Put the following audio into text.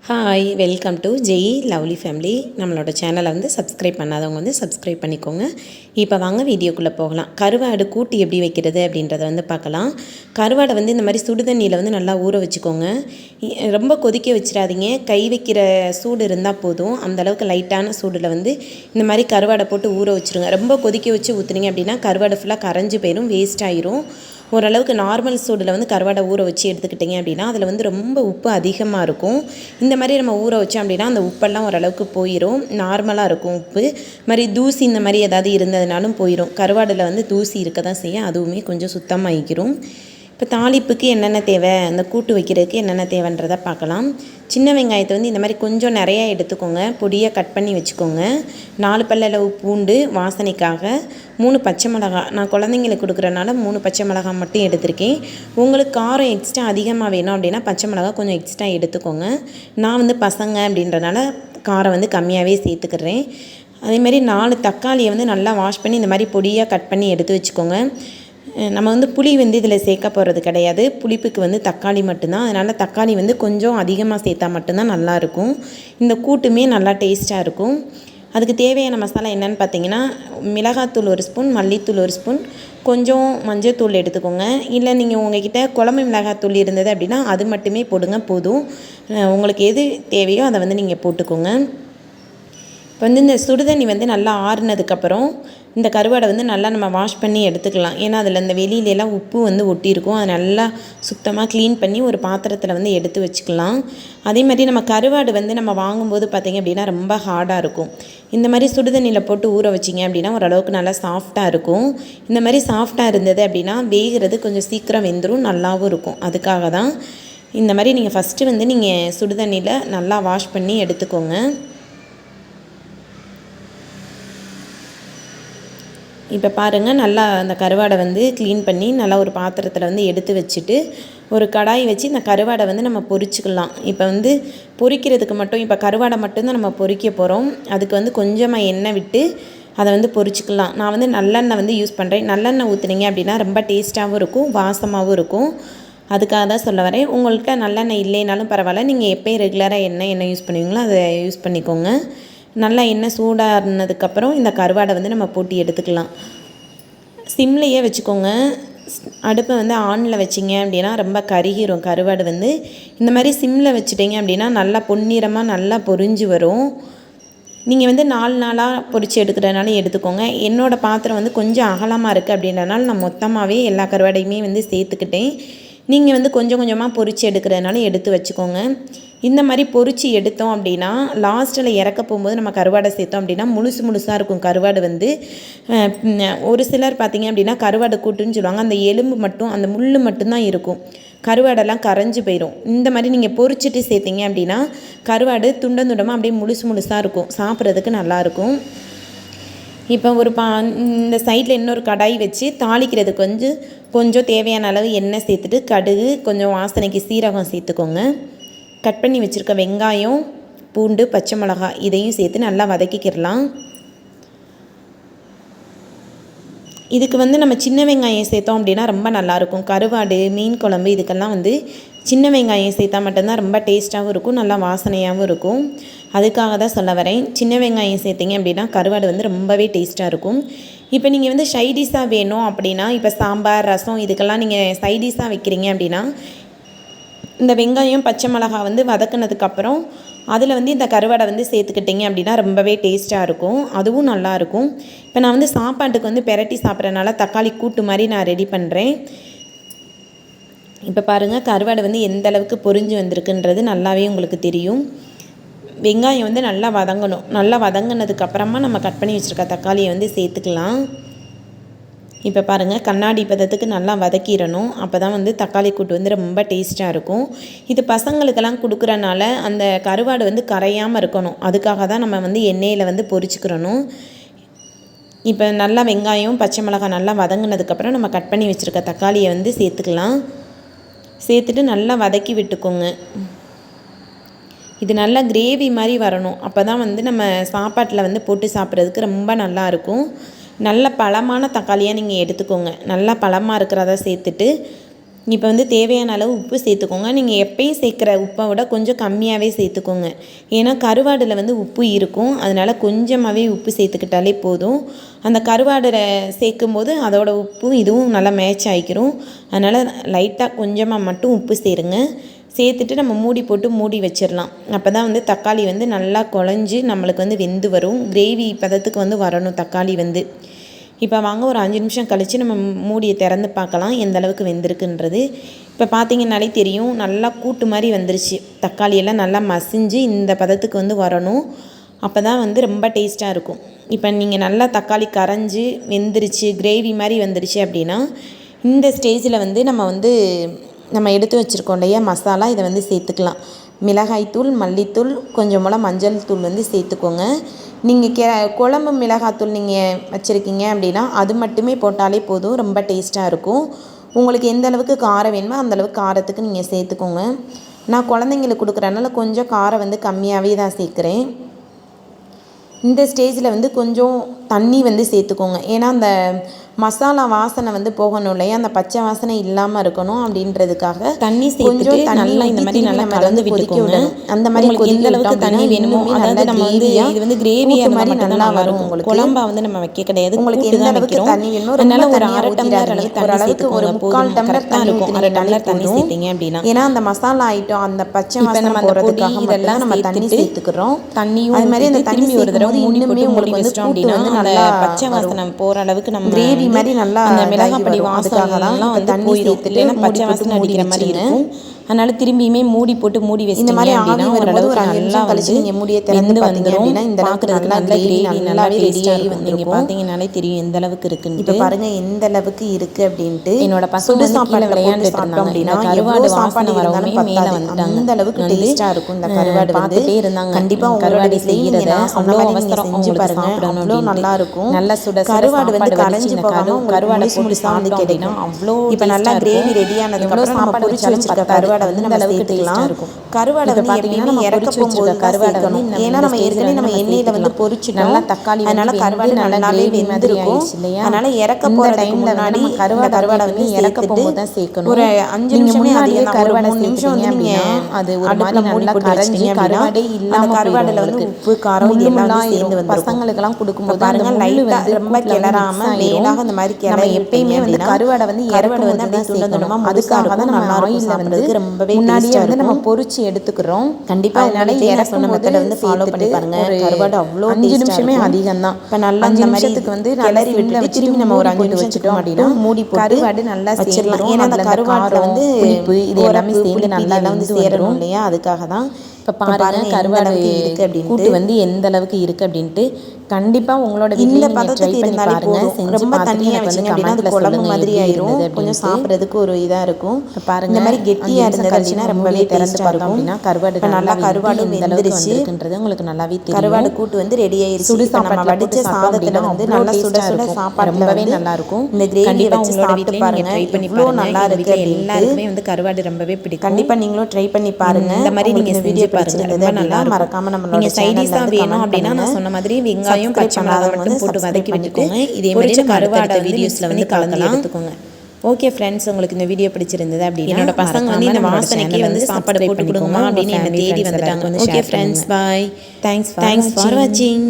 Hi, welcome to Jai lovely family. நம்மளோட சேனலை வந்து சப்ஸ்கிரைப் பண்ணாதவங்க வந்து சப்ஸ்கிரைப் பண்ணிக்கோங்க. இப்போ வாங்க வீடியோக்குள்ளே போகலாம். கருவாடு கூட்டு எப்படி வைக்கிறது அப்படின்றத வந்து பார்க்கலாம். கருவாடை வந்து இந்த மாதிரி சுடுதண்ணியில் வந்து நல்லா ஊற வச்சுக்கோங்க. ரொம்ப கொதிக்க வச்சிடாதீங்க. கை வைக்கிற சூடு இருந்தால் போதும். அந்தளவுக்கு லைட்டான சூடில் வந்து இந்த மாதிரி கருவாடை போட்டு ஊற வச்சுருங்க. ரொம்ப கொதிக்க வச்சு ஊற்றுனீங்க அப்படின்னா கருவாடை ஃபுல்லாக கரைஞ்சி போயிடும், வேஸ்ட் ஆயிரும். ஓரளவுக்கு நார்மல் சூடில் வந்து கருவாடை ஊற வச்சு எடுத்துக்கிட்டிங்க அப்படின்னா அதில் வந்து ரொம்ப உப்பு அதிகமாக இருக்கும். இந்த மாதிரி நம்ம ஊற வச்சோம் அப்படின்னா அந்த உப்பெல்லாம் ஓரளவுக்கு போயிடும், நார்மலாக இருக்கும் உப்பு. மாதிரி தூசி இந்த மாதிரி ஏதாவது இருந்ததுனாலும் போயிடும். கருவாடில் வந்து தூசி இருக்க தான் செய்யும், அதுவுமே கொஞ்சம் சுத்தமாகிக்கிறோம். இப்போ தாளிப்புக்கு என்னென்ன தேவை, அந்த கூட்டு வைக்கிறதுக்கு என்னென்ன தேவைன்றதை பார்க்கலாம். சின்ன வெங்காயத்தை வந்து இந்த மாதிரி கொஞ்சம் நிறையா எடுத்துக்கோங்க, பொடியாக கட் பண்ணி வச்சுக்கோங்க. 4 பல்லளவு பூண்டு வாசனைக்காக, 3 பச்சை மிளகாய். நான் குழந்தைங்களுக்கு கொடுக்குறனால 3 பச்சை மிளகாய் மட்டும் எடுத்திருக்கேன். உங்களுக்கு காரம் எக்ஸ்ட்ரா அதிகமாக வேணும் அப்படின்னா பச்சை மிளகாய் கொஞ்சம் எக்ஸ்ட்ரா எடுத்துக்கோங்க. நான் வந்து பசங்க அப்படின்றனால காரம் வந்து கம்மியாகவே சேர்த்துக்கிறேன். அதேமாதிரி 4 தக்காளியை வந்து நல்லா வாஷ் பண்ணி இந்த மாதிரி பொடியாக கட் பண்ணி எடுத்து வச்சுக்கோங்க. நம்ம வந்து புளி வந்து இதில் சேர்க்க போகிறது கிடையாது. புளிப்புக்கு வந்து தக்காளி மட்டும்தான். அதனால் தக்காளி வந்து கொஞ்சம் அதிகமாக சேர்த்தா மட்டும்தான் நல்லாயிருக்கும். இந்த கூட்டுமே நல்லா டேஸ்ட்டாக இருக்கும். அதுக்கு தேவையான மசாலா என்னென்னு பார்த்தீங்கன்னா, மிளகாத்தூள் 1 ஸ்பூன், மல்லித்தூள் 1 ஸ்பூன், கொஞ்சம் மஞ்சள்தூள் எடுத்துக்கோங்க. இல்லை நீங்கள் உங்கள்கிட்ட குழம்பு மிளகாத்தூள் இருந்தது அப்படின்னா அது மட்டுமே போடுங்க, போதும். உங்களுக்கு எது தேவையோ அதை வந்து நீங்கள் போட்டுக்கோங்க. இப்போ வந்து இந்த சுடுதண்ணி வந்து நல்லா ஆறுனதுக்கப்புறம் இந்த கருவாடை வந்து நல்லா நம்ம வாஷ் பண்ணி எடுத்துக்கலாம். ஏன்னா அதில் இந்த வெளியிலலாம் உப்பு வந்து ஒட்டியிருக்கும். அதை நல்லா சுத்தமாக க்ளீன் பண்ணி ஒரு பாத்திரத்தில் வந்து எடுத்து வச்சுக்கலாம். அதே மாதிரி நம்ம கருவாடு வந்து நம்ம வாங்கும்போது பார்த்திங்க அப்படின்னா ரொம்ப ஹார்டாக இருக்கும். இந்த மாதிரி சுடுதண்ணியில் போட்டு ஊற வச்சிங்க அப்படின்னா ஓரளவுக்கு நல்லா சாஃப்டாக இருக்கும். இந்த மாதிரி சாஃப்டாக இருந்தது அப்படின்னா வேகிறது கொஞ்சம் சீக்கிரம் வெந்துடும், நல்லாவும் இருக்கும். அதுக்காக தான் இந்த மாதிரி நீங்கள் ஃபஸ்ட்டு வந்து நீங்கள் சுடுதண்ணியில் நல்லா வாஷ் பண்ணி எடுத்துக்கோங்க. இப்போ பாருங்கள், நல்லா அந்த கருவாடை வந்து க்ளீன் பண்ணி நல்லா ஒரு பாத்திரத்தில் வந்து எடுத்து வச்சுட்டு ஒரு கடாய் வச்சு இந்த கருவாடை வந்து நம்ம பொரிச்சுக்கலாம். இப்போ வந்து பொரிக்கிறதுக்கு மட்டும், இப்போ கருவாடை மட்டும்தான் நம்ம பொரிக்க போகிறோம். அதுக்கு வந்து கொஞ்சமாக எண்ணெய் விட்டு அதை வந்து பொரிச்சுக்கலாம். நான் வந்து நல்லெண்ணெய் வந்து யூஸ் பண்ணுறேன். நல்லெண்ணெய் ஊற்றுனீங்க அப்படின்னா ரொம்ப டேஸ்ட்டாகவும் இருக்கும், வாசமாகவும் இருக்கும். அதுக்காக தான் சொல்ல வரேன். உங்கள்கிட்ட நல்லெண்ணெய் இல்லைனாலும் பரவாயில்ல, நீங்கள் எப்போயும் ரெகுலராக என்ன யூஸ் பண்ணுவீங்களோ அதை யூஸ் பண்ணிக்கோங்க. நல்லா எண்ணெய் சூடானதுக்கப்புறம் இந்த கருவாடை வந்து நம்ம போட்டு எடுத்துக்கலாம். சிம்லையே வச்சுக்கோங்க. அடுப்பை வந்து ஆனில் வச்சிங்க அப்படின்னா ரொம்ப கருகிரும் கருவாடு வந்து. இந்த மாதிரி சிம்மில் வச்சுட்டிங்க அப்படின்னா நல்லா பொன்னிறமாக நல்லா பொரிஞ்சு வரும். நீங்கள் வந்து 4 நாளாக பொரித்து எடுக்கிறதுனால எடுத்துக்கோங்க. என்னோடய பாத்திரம் வந்து கொஞ்சம் அகலமாக இருக்குது அப்படின்றனால நான் மொத்தமாகவே எல்லா கருவாடையுமே வந்து சேர்த்துக்கிட்டேன். நீங்கள் வந்து கொஞ்சம் கொஞ்சமாக பொரித்து எடுக்கிறதுனால எடுத்து வச்சுக்கோங்க. இந்த மாதிரி பொரித்து எடுத்தோம் அப்படின்னா லாஸ்ட்டில் இறக்க போகும்போது நம்ம கருவாடை சேர்த்தோம் அப்படின்னா முழுசாக இருக்கும் கருவாடு வந்து. ஒரு சிலர் பார்த்திங்க அப்படின்னா கருவாடு கூட்டுன்னு சொல்லுவாங்க, அந்த எலும்பு மட்டும் அந்த முள் மட்டும்தான் இருக்கும், கருவாடெல்லாம் கரைஞ்சி போயிடும். இந்த மாதிரி நீங்கள் பொரிச்சிட்டு சேர்த்திங்க அப்படின்னா கருவாடு துண்டமாக அப்படியே முழுசாக இருக்கும், சாப்பிட்றதுக்கு நல்லாயிருக்கும். இப்போ இந்த சைடில் இன்னொரு கடாய் வச்சு தாளிக்கிறதுக்கு கொஞ்சம் தேவையான அளவு எண்ணெய் சேர்த்துட்டு கடுகு, கொஞ்சம் வாசனைக்கு சீரகம் சேர்த்துக்கோங்க. கட் பண்ணி வச்சுருக்க வெங்காயம், பூண்டு, பச்சை மிளகாய் இதையும் சேர்த்து நல்லா வதக்கிக்கிடலாம். இதுக்கு வந்து நம்ம சின்ன வெங்காயம் சேர்த்தோம் அப்படின்னா ரொம்ப நல்லாயிருக்கும். கருவாடு, மீன் குழம்பு இதுக்கெல்லாம் வந்து சின்ன வெங்காயம் சேர்த்தா மட்டும்தான் ரொம்ப டேஸ்ட்டாகவும் இருக்கும், நல்லா வாசனையாகவும் இருக்கும். அதுக்காக தான் சொல்ல வரேன். சின்ன வெங்காயம் சேர்த்திங்க அப்படின்னா கருவாடு வந்து ரொம்பவே டேஸ்ட்டாக இருக்கும். இப்போ நீங்கள் வந்து சைடிஷாக வேணும் அப்படின்னா, இப்போ சாம்பார், ரசம் இதுக்கெல்லாம் நீங்கள் சைடிஷாக வைக்கிறீங்க அப்படின்னா இந்த வெங்காயம், பச்சை மிளகாய் வந்து வதக்குனதுக்கப்புறம் அதில் வந்து இந்த கருவாடை வந்து சேர்த்துக்கிட்டிங்க அப்படின்னா ரொம்பவே டேஸ்ட்டாக இருக்கும், அதுவும் நல்லாயிருக்கும். இப்போ நான் வந்து சாப்பாட்டுக்கு வந்து பெரட்டி சாப்பிட்றதுனால தக்காளி கூட்டு மாதிரி நான் ரெடி பண்ணுறேன். இப்போ பாருங்கள், கருவாடை வந்து எந்த அளவுக்கு பொரிஞ்சு வந்திருக்குன்றது நல்லாவே உங்களுக்கு தெரியும். வெங்காயம் வந்து நல்லா வதங்கணும். நல்லா வதங்கினதுக்கப்புறமா நம்ம கட் பண்ணி வச்சுருக்க தக்காளியை வந்து சேர்த்துக்கலாம். இப்போ பாருங்கள், கண்ணாடி பதத்துக்கு நல்லா வதக்கிடணும். அப்போ தான் வந்து தக்காளி கூட்டு வந்து ரொம்ப டேஸ்ட்டாக இருக்கும். இது பசங்களுக்கெல்லாம் கொடுக்குறனால அந்த கருவாடு வந்து கரையாமல் இருக்கணும், அதுக்காக தான் நம்ம வந்து எண்ணெயில் வந்து பொரிச்சுக்கிறணும். இப்போ நல்லா வெங்காயம், பச்சை மிளகாய் நல்லா வதங்கினதுக்கப்புறம் நம்ம கட் பண்ணி வச்சுருக்க தக்காளியை வந்து சேர்த்துக்கலாம். சேர்த்துட்டு நல்லா வதக்கி விட்டுக்கோங்க. இது நல்லா கிரேவி மாதிரி வரணும். அப்போ தான் வந்து நம்ம சாப்பாட்டில் வந்து போட்டு சாப்பிட்றதுக்கு ரொம்ப நல்லாயிருக்கும். நல்ல பழமான தக்காளியாக நீங்கள் எடுத்துக்கோங்க. நல்லா பழமாக இருக்கிறத சேர்த்துட்டு இப்போ வந்து தேவையான அளவு உப்பு சேர்த்துக்கோங்க. நீங்கள் எப்பயும் சேர்க்குற உப்பை விட கொஞ்சம் கம்மியாகவே சேர்த்துக்கோங்க. ஏன்னா கருவாடில் வந்து உப்பு இருக்கும், அதனால் கொஞ்சமாகவே உப்பு சேர்த்துக்கிட்டாலே போதும். அந்த கருவாடில் சேர்க்கும்போது அதோட உப்பும் இதுவும் நல்லா மேட்ச் ஆகிக்கிறோம். அதனால் லைட்டாக கொஞ்சமாக மட்டும் உப்பு சேருங்க. சேர்த்துட்டு நம்ம மூடி போட்டு மூடி வச்சிடலாம். அப்போ தான் வந்து தக்காளி வந்து நல்லா குழஞ்சி நம்மளுக்கு வந்து வெந்து வரும். கிரேவி பதத்துக்கு வந்து வரணும் தக்காளி வந்து. இப்போ வாங்க ஒரு 5 நிமிஷம் கழித்து நம்ம மூடியை திறந்து பார்க்கலாம் எந்த அளவுக்கு வெந்திருக்குன்றது. இப்போ பார்த்தீங்கன்னாலே தெரியும், நல்லா கூட்டு மாதிரி வந்துருச்சு. தக்காளியெல்லாம் நல்லா மசிஞ்சு இந்த பதத்துக்கு வந்து வரணும். அப்போ தான் வந்து ரொம்ப டேஸ்ட்டாக இருக்கும். இப்போ நீங்கள் நல்லா தக்காளி கரைஞ்சி வெந்துருச்சு, கிரேவி மாதிரி வந்துருச்சு அப்படின்னா இந்த ஸ்டேஜில் வந்து நம்ம எடுத்து வச்சுருக்கோம் இல்லையா மசாலா, இதை வந்து சேர்த்துக்கலாம். மிளகாய்த்தூள், மல்லித்தூள், கொஞ்சம் போல் மஞ்சள் தூள் வந்து சேர்த்துக்கோங்க. நீங்கள் குழம்பு மிளகாத்தூள் நீங்கள் வச்சுருக்கீங்க அப்படின்னா அது மட்டுமே போட்டாலே போதும், ரொம்ப டேஸ்ட்டாக இருக்கும். உங்களுக்கு எந்த அளவுக்கு காரம் வேணுமோ அந்தளவுக்கு காரத்துக்கு நீங்கள் சேர்த்துக்கோங்க. நான் குழந்தைங்களுக்கு கொடுக்குறதுனால கொஞ்சம் காரம் வந்து கம்மியாகவே தான் சேர்க்குறேன். இந்த ஸ்டேஜில் வந்து கொஞ்சம் தண்ணி வந்து சேர்த்துக்கோங்க. ஏன்னா அந்த மசாலா வாசனை வந்து போகணும் இல்லையா, அந்த பச்சை வாசனை இல்லாமல் இருக்கணும் அப்படின்றதுக்காக தண்ணி கொஞ்சம் நல்லா இந்த மாதிரி நல்லா கலந்து விட்டுக்கோங்க. அந்த மாதிரி எந்த அளவுக்கு தண்ணி வேணுமோ, அதாவது நம்ம வந்து இது வந்து கிரேவி மாதிரி நல்லா வரும். உங்களுக்கு குழம்பா வந்து நம்ம வைக்க கிடையாது, உங்களுக்கு எந்த அளவுக்கு தண்ணி வேணுமோ அதனால ஒரு அரை டம்ளர் அளவுக்கு ஒரு 3/4 டம்ளர் தண்ணி இருக்கும். 1/2 டம்ளர் தண்ணி சேர்த்தீங்க அப்படின்னா, ஏன்னா அந்த மசாலா ஐட்டம் அந்த பச்சை வாசனை போகிறதுக்காக இதெல்லாம் நம்ம தண்ணி சேர்த்துக்கிறோம். தண்ணியும் அது மாதிரி அந்த தண்ணி ஒரு தடவை இன்னுமே உங்களுக்கு வந்து கூட்டு வந்து நல்லா பச்சை வாசனை போகிற அளவுக்கு நம்ம கிரேவி மாதிரி நல்லா அந்த மிளகாய் வாசனைலாம் வந்து தண்ணி சேர்த்துட்டு பச்சை வாசனை அடிக்கிற மாதிரி இருக்கும். அதனால திரும்பியுமே மூடி போட்டு மூடி வச்சு இந்த மாதிரி ஆவி வரும்போது ஒரு 5 நிமிஷம் கழிச்சு நீங்கள் மூடியை திறந்து பார்த்தீங்க அப்படின்னா இந்த அளவுக்கு நல்லா கிரேவி நல்லாவே ரெடியாகி வந்து நீங்கள் பார்த்தீங்கன்னாலே தெரியும் எந்த அளவுக்கு இருக்குன்னு. இப்போ பாருங்கள் எந்த அளவுக்கு இருக்குது அப்படின்ட்டு. என்னோட பசங்க சாப்பாடு விளையாண்டுட்டு இருந்தாங்க அப்படின்னா கருவாடு சாப்பாடு வரவங்களுமே மேலே வந்துட்டாங்க. அந்த அளவுக்கு டேஸ்ட்டாக இருக்கும் இந்த கருவாடு. பார்த்துட்டே இருந்தாங்க. கண்டிப்பாக கருவாடு செய்கிறத அவ்வளோ அவசரம் செஞ்சு பாருங்க, அவ்வளோ நல்லா இருக்கும். நல்லா சுட கருவாடு வந்து கரைஞ்சி போகாமல் கருவாடை போட்டு சாப்பிட்டு கேட்டீங்கன்னா அவ்வளோ. இப்போ நல்லா கிரேவி ரெடியானதுக்கப்புறம் நம்ம பொரிச்சு வச்சுருக்க கருவாடை வந்து நம்ம சேர்த்துக்கலாம். கருவாடை வந்து பார்த்தீங்கன்னா நம்ம இறக்க போகும்போது கருவாடை வந்து, ஏன்னா நம்ம ஏற்கனவே நம்ம எண்ணெயில் வந்து பொரிச்சுட்டோம் நல்லா தக்காளி, அதனால கருவாடு நல்லாவே வெந்திருக்கும். அதனால இறக்க போகிற டைமில் முன்னாடி கருவாடை வந்து இறக்க போகும்போது தான் சேர்க்கணும். ஒரு 5 நிமிஷமே அதிகம் கருவாடை 3 நிமிஷம் வந்து நீங்கள் அது ஒரு மாதிரி நல்லா கரைஞ்சி கருவாடே இல்லாமல் கருவாடில் வந்து உப்பு காரம் இது எல்லாம் சேர்ந்து வந்து பசங்களுக்கெல்லாம் கொடுக்கும்போது பாருங்க லைட்டாக ரொம்ப கிளறாமல் மேலாக இந்த மாதிரி கிளற. எப்பயுமே வந்து கருவாடை வந்து இறவாடை வந்து அப்படியே துண்டமா அதுக்காக தான் நம்ம ஆயிலில் வந்து ரொம்பவே முன்னாடியே வந்து நம்ம பொரிச்சு எடுத்துக்கிறோம். கண்டிப்பாக அதனால சொன்ன மெத்தடை வந்து ஃபாலோ பண்ணி பாருங்க. கருவாடு அவ்வளோ 5 நிமிஷமே அதிகம் தான். இப்போ நல்லா 5 நிமிஷத்துக்கு வந்து கிளறி விட்டு திரும்பி நம்ம ஒரு 5 நிமிஷம் வச்சுட்டோம் அப்படின்னா மூடி போட்டு கருவாடு நல்லா வச்சிடலாம். ஏன்னா அந்த கருவாட்டில் வந்து புளிப்பு இது எல்லாமே சேர்ந்து நல்லா வந்து சேரணும் இல்லையா, அதுக்காக தான். இப்போ பாருங்கள் கருவாடு கூட்டு வந்து எந்த அளவுக்கு இருக்குது அப்படின்ட்டு. கண்டிப்பாக உங்களோட வீட்டில் பதத்துக்கு ட்ரை பண்ணி பாருங்கள். ரொம்ப தண்ணியாக வச்சிங்க அப்படின்னா அது குழம்பு மாதிரி ஆயிரும், கொஞ்சம் சாப்பிட்றதுக்கு ஒரு இதாக இருக்கும். பாருங்கள் இந்த மாதிரி கெட்டியாக இருந்துச்சுன்னா ரொம்பவே திறந்து பார்த்தோம் அப்படின்னா கருவாடு நல்லா கருவாடு வெந்துருச்சுன்றது உங்களுக்கு நல்லாவே தெரியும். கருவாடு கூட்டு வந்து ரெடி ஆயிடுச்சு. சுடு சாப்பாடு வடிச்ச சாதத்தில் வந்து நல்லா சுட சுட சாப்பாடு ரொம்பவே நல்லா இருக்கும். இந்த கிரேவி வச்சு சாப்பிட்டு பாருங்க, ட்ரை பண்ணி பாருங்க. நல்லா இருக்கு. எல்லாருக்குமே வந்து கருவாடு ரொம்பவே பிடிக்கும். கண்டிப்பாக நீங்களும் ட்ரை பண்ணி பாருங்க. இந்த மாதிரி நீங்கள் வீடியோ பாருங்க, ரொம்ப நல்லா மறக்காம நம்மளோட சைடிஸா வேணும் அப்படின்னா நான் சொன்ன மாதிரி வெங்காயம் பச்சை மிளகாய் மட்டும் போட்டு வதக்கி விட்டுக்கோங்க. இதே மாதிரி கருவாடை வீடியோஸ்ல வந்து கலந்து எடுத்துக்கோங்க. ஓகே ஃப்ரெண்ட்ஸ், உங்களுக்கு இந்த வீடியோ பிடிச்சிருந்தது அப்படின்னா என்னோட பசங்க வந்து இந்த வாசனைக்கே வந்து சாப்பாடு போட்டு கொடுங்கம்மா அப்படின்னு என்ன தேடி வந்துட்டாங்க. Okay friends, bye. Thanks for வாட்சிங்.